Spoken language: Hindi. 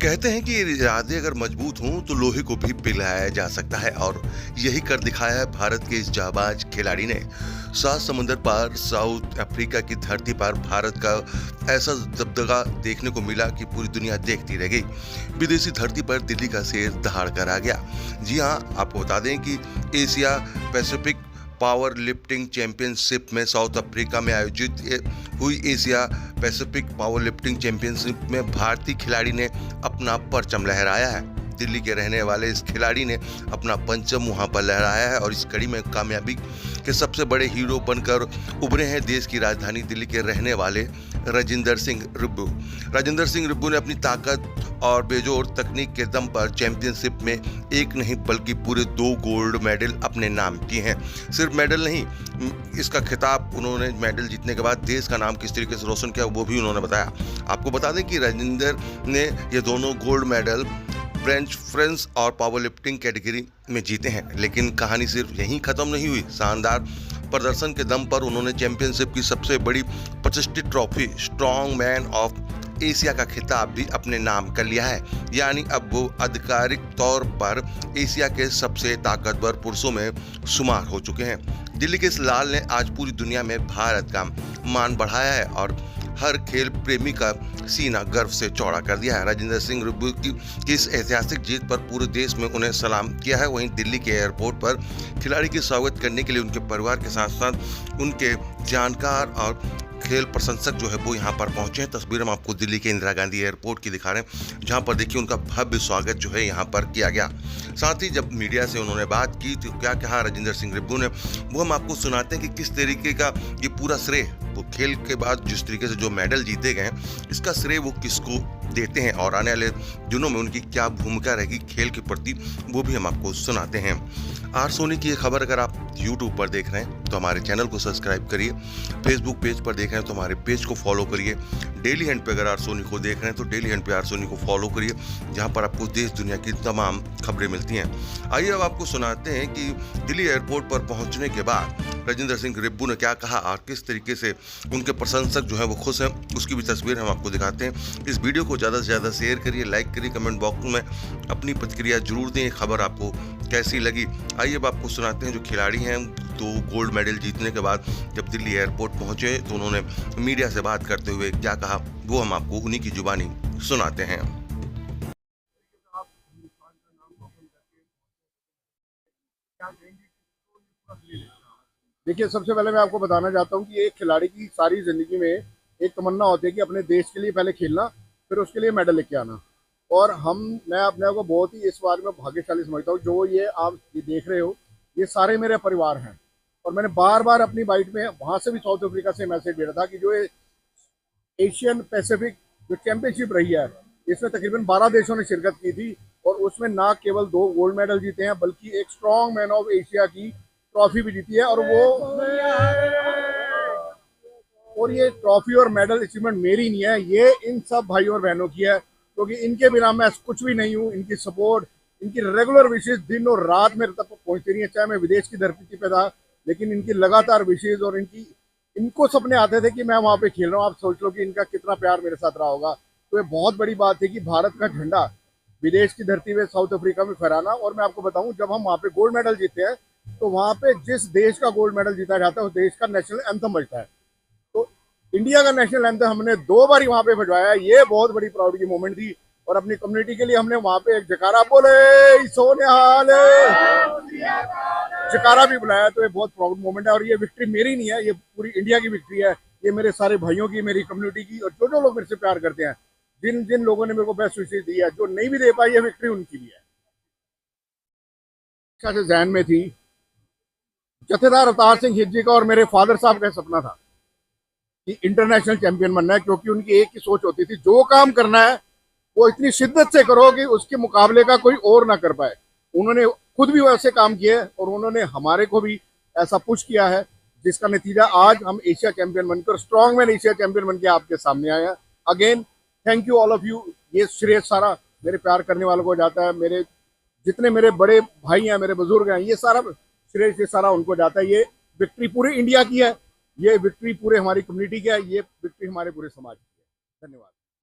कहते हैं कि इरादे अगर मजबूत हों तो लोहे को भी पिघलाया जा सकता है और यही कर दिखाया है भारत के इस जाबाज खिलाड़ी ने। 7 समुंदर पार साउथ अफ्रीका की धरती पर भारत का ऐसा दबदबा देखने को मिला कि पूरी दुनिया देखती रह गई। विदेशी धरती पर दिल्ली का शेर दहाड़ कर आ गया। जी हाँ, आपको बता दें कि Asia Pacific power lifting championship में साउथ अफ्रीका में आयोजित हुई Asia Pacific power lifting championship में भारतीय खिलाड़ी ने अपना परचम लहराया है। दिल्ली के रहने वाले इस खिलाड़ी ने अपना परचम वहां पर लहराया है और इस कड़ी में कामयाबी के सबसे बड़े हीरो बनकर उभरे हैं देश की राजधानी दिल्ली के रहने वाले राजिंदर सिंह रिब्बू। राजिंदर सिंह रिब्बू ने अपनी ताकत और बेजोड़ तकनीक के दम पर चैंपियनशिप में एक नहीं बल्कि पूरे 2 गोल्ड मेडल अपने नाम किए हैं। सिर्फ मेडल नहीं, इसका खिताब उन्होंने मेडल जीतने के बाद देश का नाम किस तरीके से रोशन किया वो भी उन्होंने बताया। आपको बता दें कि राजिंदर ने ये दोनों गोल्ड मेडल फ्रेंच और पावर लिफ्टिंग कैटेगरी में जीते हैं। लेकिन कहानी सिर्फ यहीं खत्म नहीं हुई। शानदार प्रदर्शन के दम पर उन्होंने चैंपियनशिप की सबसे बड़ी प्रतिष्ठित trophy strong man of Asia का खिताब भी अपने नाम कर लिया है। यानी अब वो आधिकारिक तौर पर एशिया के सबसे ताकतवर पुरुषों में शुमार हो चुके हैं। दिल्ली के इस लाल ने आज पूरी दुनिया में भारत का मान बढ़ाया है और हर खेल प्रेमी का सीना गर्व से चौड़ा कर दिया है। राजिंदर सिंह रिब्बू की इस ऐतिहासिक जीत पर पूरे देश में उन्हें सलाम किया है। वहीं दिल्ली के एयरपोर्ट पर खिलाड़ी की स्वागत करने के लिए उनके परिवार के साथ साथ उनके जानकार और खेल प्रशंसक जो है वो यहाँ पर पहुंचे हैं। तस्वीर हम आपको दिल्ली के इंदिरा गांधी एयरपोर्ट की दिखा रहे हैं, जहाँ पर देखिए उनका भव्य स्वागत जो है यहाँ पर किया गया। साथ ही जब मीडिया से उन्होंने बात की तो क्या कहा राजिंदर सिंह रिब्बू ने, वो हम आपको सुनाते हैं कि किस तरीके का ये पूरा श्रेय वो खेल के बाद जिस तरीके से जो मेडल जीते गए इसका श्रेय वो किसको देते हैं और आने वाले दिनों में उनकी क्या भूमिका रहेगी खेल के प्रति वो भी हम आपको सुनाते हैं। आर सोनी की ये खबर अगर आप YouTube पर देख रहे हैं तो हमारे चैनल को सब्सक्राइब करिए, फेसबुक पेज पर देख रहे हैं तो हमारे पेज को फॉलो करिए, डेली हैंड पे अगर आर सोनी को देख रहे हैं तो डेली हैंड पे आर सोनी को फॉलो करिए, जहां पर आपको देश दुनिया की तमाम खबरें मिलती हैं। आइए अब आपको सुनाते हैं कि दिल्ली एयरपोर्ट पर पहुंचने के बाद राजिंदर सिंह रिब्बू ने क्या कहा और किस तरीके से उनके प्रशंसक जो है वो खुश हैं, उसकी भी तस्वीर हम आपको दिखाते हैं। इस वीडियो को ज़्यादा से ज़्यादा शेयर करिए, लाइक करिए, कमेंट बॉक्स में अपनी प्रतिक्रिया जरूर दें। खबर आपको कैसी लगी आइए अब आपको सुनाते हैं। जो खिलाड़ी हैं 2 गोल्ड मेडल जीतने के बाद जब दिल्ली एयरपोर्ट पहुंचे तो उन्होंने मीडिया से बात करते हुए क्या कहा वो हम आपको उन्हीं की जुबानी सुनाते हैं। देखिए, सबसे पहले मैं आपको बताना चाहता हूँ कि एक खिलाड़ी की सारी ज़िंदगी में एक तमन्ना होती है कि अपने देश के लिए पहले खेलना, फिर उसके लिए मेडल लेके आना। और मैं अपने आप को बहुत ही इस बारे में भाग्यशाली समझता हूँ। जो ये आप ये देख रहे हो, ये सारे मेरे परिवार हैं। और मैंने बार बार अपनी बाइट में वहाँ से भी साउथ अफ्रीका से मैसेज दिया था कि जो एशियन पैसिफिक जो चैंपियनशिप रही है, इसमें तकरीबन 12 देशों ने शिरकत की थी और उसमें ना केवल 2 गोल्ड मेडल जीते हैं बल्कि एक स्ट्रॉन्ग मैन ऑफ एशिया की ट्रॉफी भी जीती है। और ये ट्रॉफी और मेडल अचीवमेंट मेरी नहीं है, ये इन सब भाइयों और बहनों की है, क्योंकि इनके बिना मैं कुछ भी नहीं हूँ। इनकी सपोर्ट, इनकी रेगुलर विशेष दिन और रात मेरे तक पहुँचती रही है, चाहे मैं विदेश की धरती पे था, लेकिन इनकी लगातार विशेष और इनको सपने आते थे कि मैं वहाँ पे खेल रहा हूँ। आप सोच लो कि इनका कितना प्यार मेरे साथ रहा होगा। तो ये बहुत बड़ी बात है कि भारत का झंडा विदेश की धरती पे साउथ अफ्रीका में फहराना। और मैं आपको बताऊं, जब हम वहाँ पे गोल्ड मेडल जीते हैं तो वहाँ पे जिस देश का गोल्ड मेडल जीता जाता है उस देश का नेशनल एंथम बजता है। तो इंडिया का नेशनल एंथम हमने 2 बार वहाँ पे बजवाया। ये बहुत बड़ी प्राउड की मोमेंट थी। और अपनी कम्युनिटी के लिए हमने वहाँ पे एक जकारा बोले सोनिहाल जकारा भी बुलाया। तो ये बहुत प्राउड मोमेंट है और ये विक्ट्री मेरी नहीं है, ये पूरी इंडिया की विक्ट्री है। ये मेरे सारे भाइयों की, मेरी कम्युनिटी की, और जो लोग मेरे से प्यार करते हैं, जिन जिन लोगों ने मेरे को बेस्ट विशेष दी है, जो नहीं भी दे पाई, ये विक्ट्री उनकी भी है। अच्छा से जहन में थी, जथेदार अवतार सिंह हिज्जी का और मेरे फादर साहब का सपना था कि इंटरनेशनल चैंपियन बनना है, क्योंकि उनकी एक ही सोच होती थी, जो काम करना है वो इतनी शिद्दत से करो कि उसके मुकाबले का कोई और ना कर पाए। उन्होंने खुद भी वैसे काम किए और उन्होंने हमारे को भी ऐसा पुश किया है, जिसका नतीजा आज हम एशिया चैंपियन बनकर, स्ट्रॉन्ग मैन एशिया चैंपियन बनकर आपके सामने आए हैं। Again thank you all of you. ये श्रेय सारा मेरे प्यार करने वालों को जाता है, मेरे जितने मेरे बड़े भाई हैं, मेरे बुजुर्ग हैं, ये सारा श्रेय से सारा उनको जाता है। ये विक्ट्री पूरे इंडिया की है, ये विक्ट्री पूरे हमारी कम्युनिटी की है, ये विक्ट्री हमारे पूरे समाज की है। धन्यवाद।